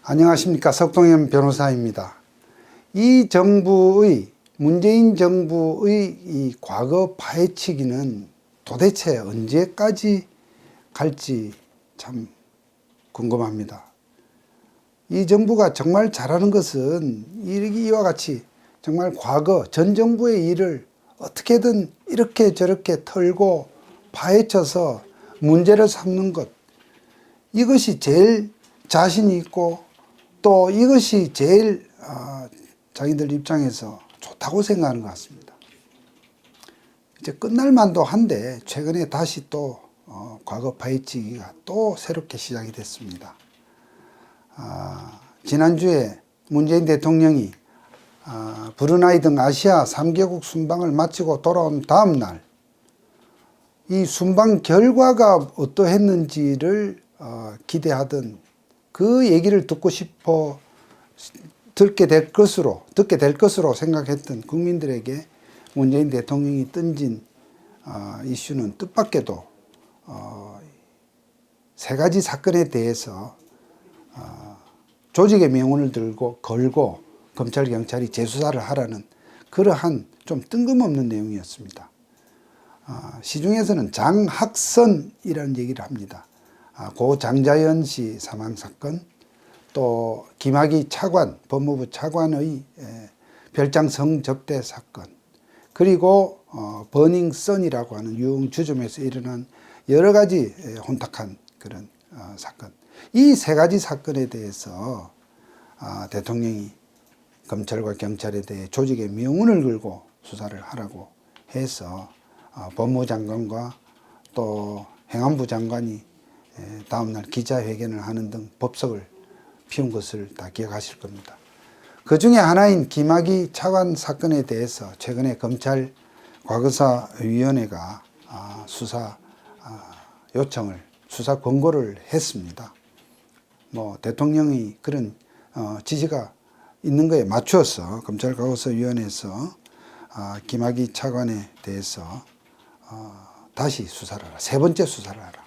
안녕하십니까. 석동현 변호사입니다. 이 정부의 문재인 정부의 이 과거 파헤치기는 도대체 언제까지 갈지 참 궁금합니다. 이 정부가 정말 잘하는 것은 이와 같이 정말 과거 전 정부의 일을 어떻게든 이렇게 저렇게 털고 파헤쳐서 문제를 삼는 것, 이것이 제일 자신이 있고 또 이것이 제일 자기들 입장에서 좋다고 생각하는 것 같습니다. 이제 끝날 만도 한데 최근에 다시 또 과거 파헤치기가 또 새롭게 시작이 됐습니다. 지난주에 문재인 대통령이 브루나이 등 아시아 3개국 순방을 마치고 돌아온 다음 날 이 순방 결과가 어떠했는지를 기대하던 그 얘기를 듣고 싶어 듣게 될 것으로 생각했던 국민들에게 문재인 대통령이 던진 이슈는 뜻밖에도 세 가지 사건에 대해서 조직의 명운을 걸고 검찰 경찰이 재수사를 하라는 그러한 좀 뜬금없는 내용이었습니다. 시중에서는 장학선이라는 얘기를 합니다. 고 장자연 씨 사망 사건, 또 김학의 차관, 법무부 차관의 별장 성접대 사건, 그리고 버닝썬이라고 하는 유흥주점에서 일어난 여러 가지 혼탁한 그런 사건. 이 세 가지 사건에 대해서 대통령이 검찰과 경찰에 대해 조직의 명운을 걸고 수사를 하라고 해서 법무부 장관과 또 행안부 장관이 다음날 기자회견을 하는 등 법석을 피운 것을 다 기억하실 겁니다. 그 중에 하나인 김학의 차관 사건에 대해서 최근에 검찰 과거사위원회가 수사 요청을, 수사 권고를 했습니다. 대통령이 그런 지시가 있는 거에 맞추어서 검찰 과거사위원회에서 김학의 차관에 대해서 다시 수사를 하라. 세 번째 수사를 하라.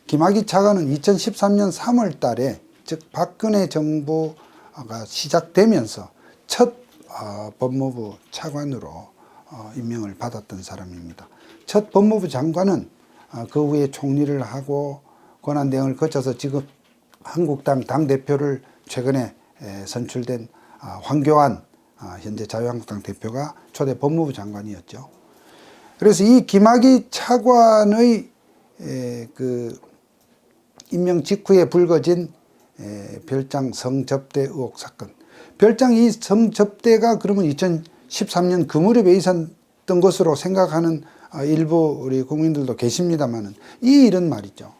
김학의 차관은 2013년 3월 달에, 즉 박근혜 정부가 시작되면서 첫 법무부 차관으로 임명을 받았던 사람입니다. 첫 법무부 장관은 그 후에 총리를 하고 권한대행을 거쳐서 지금 한국당 당대표를 최근에 선출된 황교안 현재 자유한국당 대표가 초대 법무부 장관이었죠. 그래서 이 김학의 차관의 그 임명 직후에 불거진 별장 성접대 의혹 사건. 별장 이 성접대가 그러면 2013년 그 무렵에 있었던 것으로 생각하는 일부 우리 국민들도 계십니다만은 이 일은 말이죠.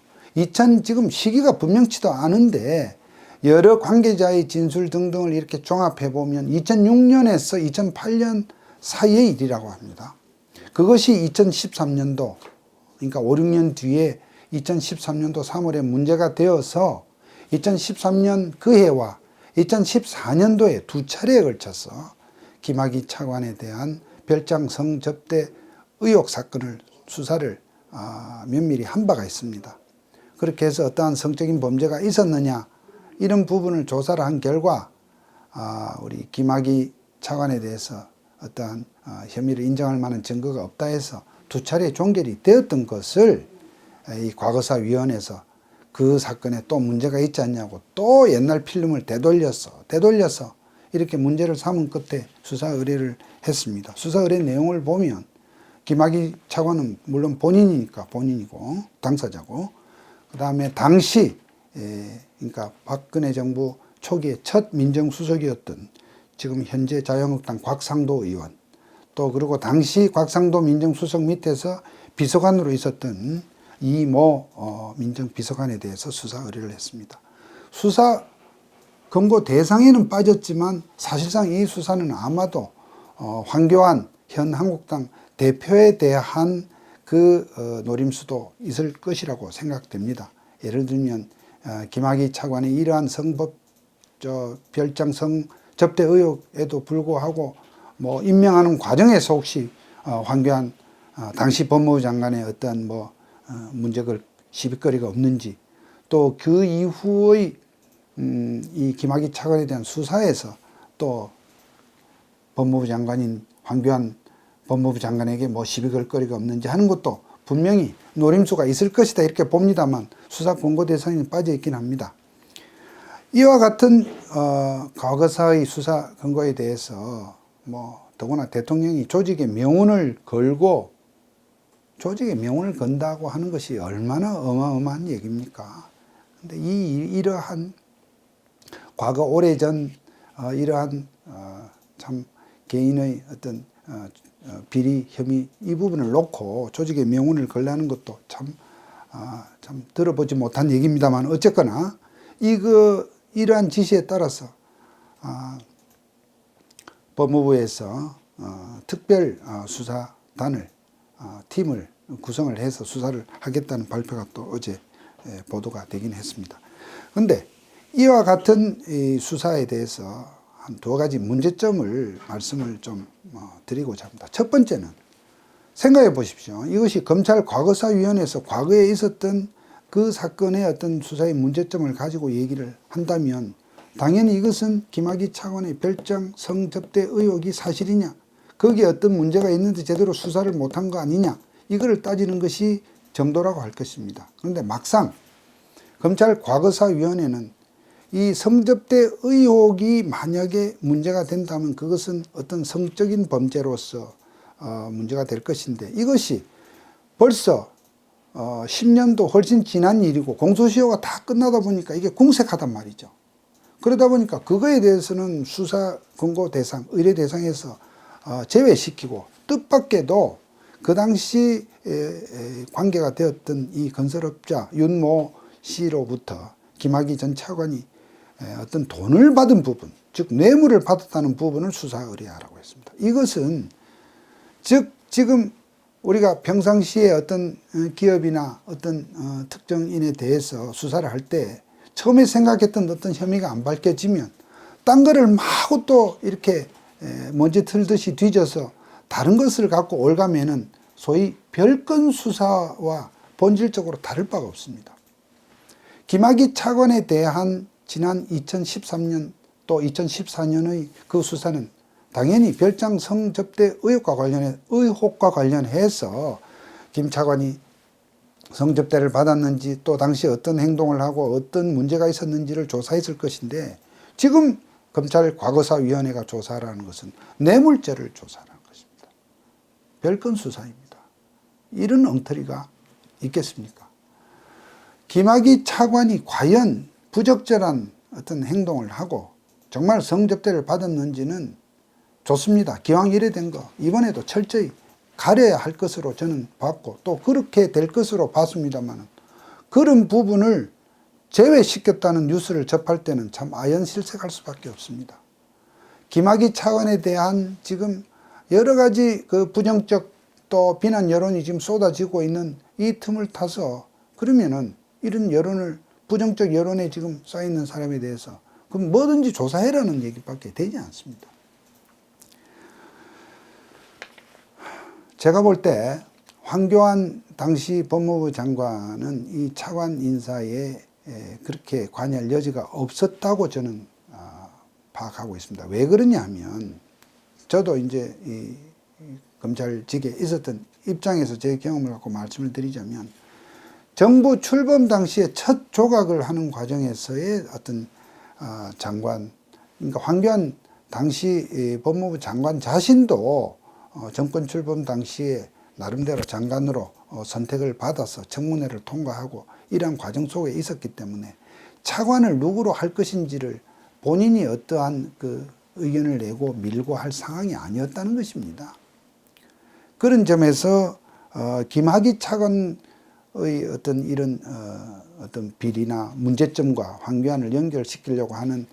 지금 시기가 분명치도 않은데 여러 관계자의 진술 등등을 이렇게 종합해 보면 2006년에서 2008년 사이의 일이라고 합니다. 그것이 2013년도, 그러니까 5, 6년 뒤에 2013년도 3월에 문제가 되어서 2013년 그 해와 2014년도에 두 차례에 걸쳐서 김학의 차관에 대한 별장 성접대 의혹 사건을 수사를 면밀히 한 바가 있습니다. 그렇게 해서 어떠한 성적인 범죄가 있었느냐 이런 부분을 조사를 한 결과 우리 김학의 차관에 대해서 어떠한 혐의를 인정할 만한 증거가 없다 해서 두 차례 종결이 되었던 것을 이 과거사위원회에서 그 사건에 또 문제가 있지 않냐고 또 옛날 필름을 되돌려서 이렇게 문제를 삼은 끝에 수사 의뢰를 했습니다. 수사 의뢰 내용을 보면 김학의 차관은 물론 본인이고 당사자고, 그 다음에 당시 그러니까 박근혜 정부 초기에 첫 민정수석이었던 지금 현재 자유한국당 곽상도 의원, 또 그리고 당시 곽상도 민정수석 밑에서 비서관으로 있었던 이모 민정비서관에 대해서 수사 의뢰를 했습니다. 수사 권고 대상에는 빠졌지만 사실상 이 수사는 아마도 황교안 현 한국당 대표에 대한 그 노림수도 있을 것이라고 생각됩니다. 예를 들면 김학의 차관의 이러한 별장 성접대 의혹에도 불구하고 임명하는 과정에서 혹시 황교안 당시 법무부 장관의 어떤 문제가 시비거리가 없는지, 또 그 이후의 이 김학의 차관에 대한 수사에서 또 법무부 장관인 황교안 법무부 장관에게 뭐 시비 걸 거리가 없는지 하는 것도 분명히 노림수가 있을 것이다 이렇게 봅니다만 수사 권고 대상에 빠져 있긴 합니다. 이와 같은 과거사의 수사 근거에 대해서 뭐 더구나 대통령이 조직의 명운을 걸고 조직의 명운을 건다고 하는 것이 얼마나 어마어마한 얘기입니까? 근데 이러한 과거 오래전 이러한 참 개인의 어떤 비리 혐의 이 부분을 놓고 조직의 명운을 걸라는 것도 참 들어보지 못한 얘기입니다만 어쨌거나 이러한 지시에 따라서 법무부에서 특별 수사단을 팀을 구성을 해서 수사를 하겠다는 발표가 또 어제 보도가 되긴 했습니다. 그런데 이와 같은 이 수사에 대해서 한 두 가지 문제점을 말씀을 좀 드리고자 합니다. 첫 번째는 생각해 보십시오. 이것이 검찰 과거사위원회에서 과거에 있었던 그 사건의 어떤 수사의 문제점을 가지고 얘기를 한다면 당연히 이것은 김학의 차관의 별장 성접대 의혹이 사실이냐, 거기에 어떤 문제가 있는데 제대로 수사를 못한 거 아니냐, 이거를 따지는 것이 정도라고 할 것입니다. 그런데 막상 검찰 과거사위원회는 이 성접대 의혹이 만약에 문제가 된다면 그것은 어떤 성적인 범죄로서 문제가 될 것인데 이것이 벌써 10년도 훨씬 지난 일이고 공소시효가 다 끝나다 보니까 이게 궁색하단 말이죠. 그러다 보니까 그거에 대해서는 수사 권고 대상, 의뢰 대상에서 제외시키고 뜻밖에도 그 당시 관계가 되었던 이 건설업자 윤모 씨로부터 김학의 전 차관이 어떤 돈을 받은 부분, 즉 뇌물을 받았다는 부분을 수사 의뢰하라고 했습니다. 이것은 즉 지금 우리가 평상시에 어떤 기업이나 어떤 특정인에 대해서 수사를 할 때 처음에 생각했던 어떤 혐의가 안 밝혀지면 딴 거를 마구 또 이렇게 먼지 틀듯이 뒤져서 다른 것을 갖고 올가면은 소위 별건 수사와 본질적으로 다를 바가 없습니다. 김학의 차관에 대한 지난 2013년 또 2014년의 그 수사는 당연히 별장 성접대 의혹과 관련해서 김 차관이 성접대를 받았는지 또 당시 어떤 행동을 하고 어떤 문제가 있었는지를 조사했을 것인데 지금 검찰 과거사위원회가 조사하라는 것은 뇌물죄를 조사하는 것입니다. 별건 수사입니다. 이런 엉터리가 있겠습니까? 김학의 차관이 과연 부적절한 어떤 행동을 하고 정말 성접대를 받았는지는 좋습니다. 기왕 이래 된 거 이번에도 철저히 가려야 할 것으로 저는 봤고 또 그렇게 될 것으로 봤습니다만 그런 부분을 제외시켰다는 뉴스를 접할 때는 참 아연실색할 수밖에 없습니다. 김학의 차관에 대한 지금 여러 가지 그 부정적 또 비난 여론이 지금 쏟아지고 있는 이 틈을 타서 그러면은 이런 여론을 부정적 여론에 지금 쌓여있는 사람에 대해서 그럼 뭐든지 조사해라는 얘기밖에 되지 않습니다. 제가 볼 때 황교안 당시 법무부 장관은 이 차관 인사에 그렇게 관여할 여지가 없었다고 저는 파악하고 있습니다. 왜 그러냐 하면 저도 이제 이 검찰직에 있었던 입장에서 제 경험을 갖고 말씀을 드리자면 정부 출범 당시에 첫 조각을 하는 과정에서의 어떤 장관, 그러니까 황교안 당시 법무부 장관 자신도 정권 출범 당시에 나름대로 장관으로 선택을 받아서 청문회를 통과하고 이러한 과정 속에 있었기 때문에 차관을 누구로 할 것인지를 본인이 어떠한 그 의견을 내고 밀고 할 상황이 아니었다는 것입니다. 그런 점에서 김학의 차관의 어떤 이런 어떤 비리나 문제점과 황교안을 연결시키려고 하는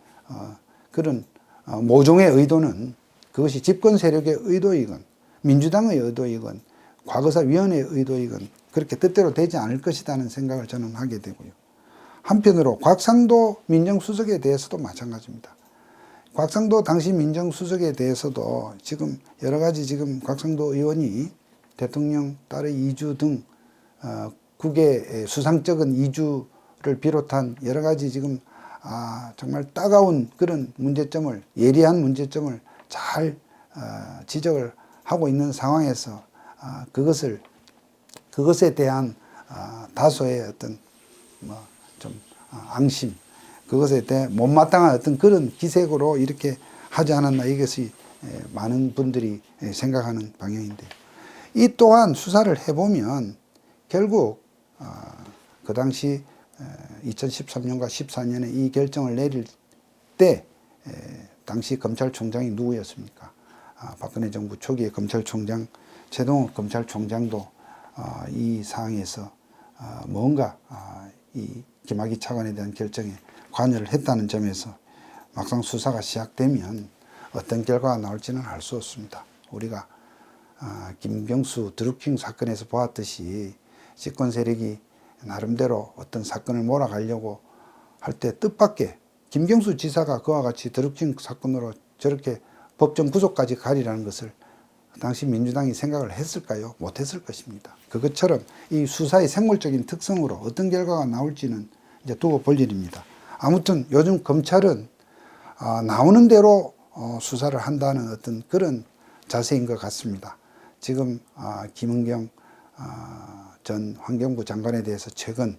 그런 모종의 의도는 그것이 집권 세력의 의도이건 민주당의 의도이건 과거사위원회의 의도이건 그렇게 뜻대로 되지 않을 것이라는 생각을 저는 하게 되고요. 한편으로 곽상도 민정수석에 대해서도 마찬가지입니다. 곽상도 당시 민정수석에 대해서도 지금 여러 가지 지금 곽상도 의원이 대통령 딸의 이주 등 국외 수상적인 이주를 비롯한 여러 가지 지금 정말 따가운 그런 문제점을, 예리한 문제점을 잘 지적을 하고 있는 상황에서 그것에 대한 다소의 어떤 좀 앙심, 그것에 대해 못마땅한 어떤 그런 기색으로 이렇게 하지 않았나, 이것이 많은 분들이 생각하는 방향인데, 이 또한 수사를 해보면 결국 그 당시 2013년과 14년에 이 결정을 내릴 때 당시 검찰총장이 누구였습니까? 박근혜 정부 초기에 검찰총장, 최동욱 검찰총장도 이 상황에서 뭔가 이 김학의 차관에 대한 결정에 관여를 했다는 점에서 막상 수사가 시작되면 어떤 결과가 나올지는 알 수 없습니다. 우리가 김경수 드루킹 사건에서 보았듯이 집권 세력이 나름대로 어떤 사건을 몰아가려고 할 때 뜻밖의 김경수 지사가 그와 같이 드루킹 사건으로 저렇게 법정 구속까지 가리라는 것을 당시 민주당이 생각을 했을까요? 못했을 것입니다. 그것처럼 이 수사의 생물적인 특성으로 어떤 결과가 나올지는 이제 두고 볼 일입니다. 아무튼 요즘 검찰은 나오는 대로 수사를 한다는 어떤 그런 자세인 것 같습니다. 지금 김은경 전 환경부 장관에 대해서 최근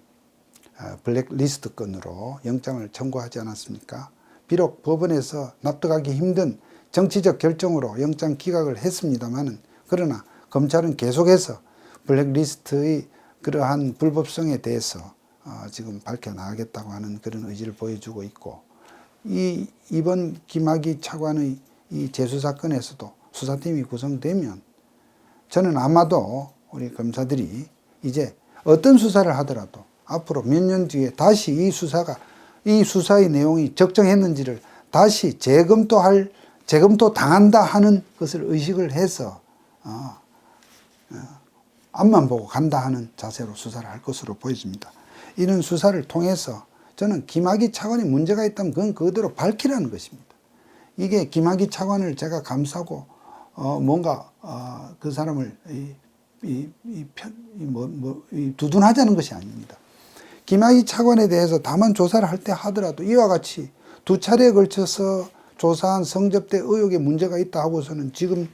블랙리스트 건으로 영장을 청구하지 않았습니까? 비록 법원에서 납득하기 힘든 정치적 결정으로 영장 기각을 했습니다마는, 그러나 검찰은 계속해서 블랙리스트의 그러한 불법성에 대해서 지금 밝혀나가겠다고 하는 그런 의지를 보여주고 있고, 이번 김학의 차관의 이 재수사건에서도 수사팀이 구성되면 저는 아마도 우리 검사들이 이제 어떤 수사를 하더라도 앞으로 몇 년 뒤에 다시 이 수사의 내용이 적정했는지를 다시 재검토 당한다 하는 것을 의식을 해서 앞만 보고 간다 하는 자세로 수사를 할 것으로 보여집니다. 이런 수사를 통해서 저는 김학의 차관이 문제가 있다면 그건 그대로 밝히라는 것입니다. 이게 김학의 차관을 제가 감싸고 뭔가 그 사람을 두둔하자는 것이 아닙니다. 김학의 차관에 대해서 다만 조사를 할 때 하더라도 이와 같이 두 차례에 걸쳐서 조사한 성접대 의혹에 문제가 있다 하고서는 지금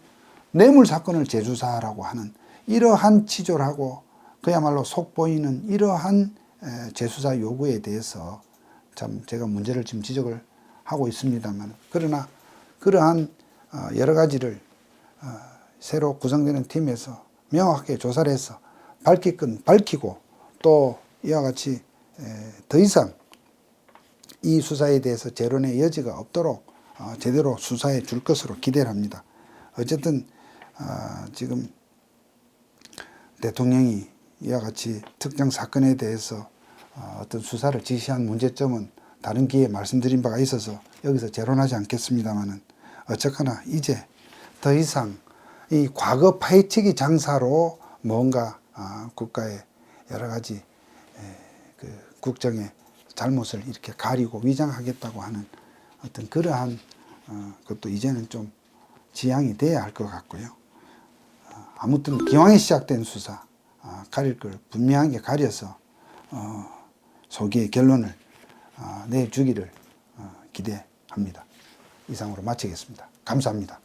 뇌물 사건을 재수사하라고 하는 이러한 치졸하고 그야말로 속보이는 이러한 재수사 요구에 대해서 참 제가 문제를 지금 지적을 하고 있습니다만, 그러나 그러한 여러 가지를 새로 구성되는 팀에서 명확하게 조사를 해서 밝힐 건 밝히고, 또 이와 같이 더 이상 이 수사에 대해서 재론의 여지가 없도록 제대로 수사해 줄 것으로 기대를 합니다. 어쨌든 지금 대통령이 이와 같이 특정 사건에 대해서 어떤 수사를 지시한 문제점은 다른 기회에 말씀드린 바가 있어서 여기서 재론하지 않겠습니다만은, 어쨌거나 이제 더 이상 이 과거 파헤치기 장사로 뭔가 국가의 여러 가지 그 국정의 잘못을 이렇게 가리고 위장하겠다고 하는 어떤 그러한 것도 이제는 좀 지양이 돼야 할 것 같고요. 아무튼 기왕에 시작된 수사 가릴 걸 분명하게 가려서 소기의 결론을 내주기를 기대합니다. 이상으로 마치겠습니다. 감사합니다.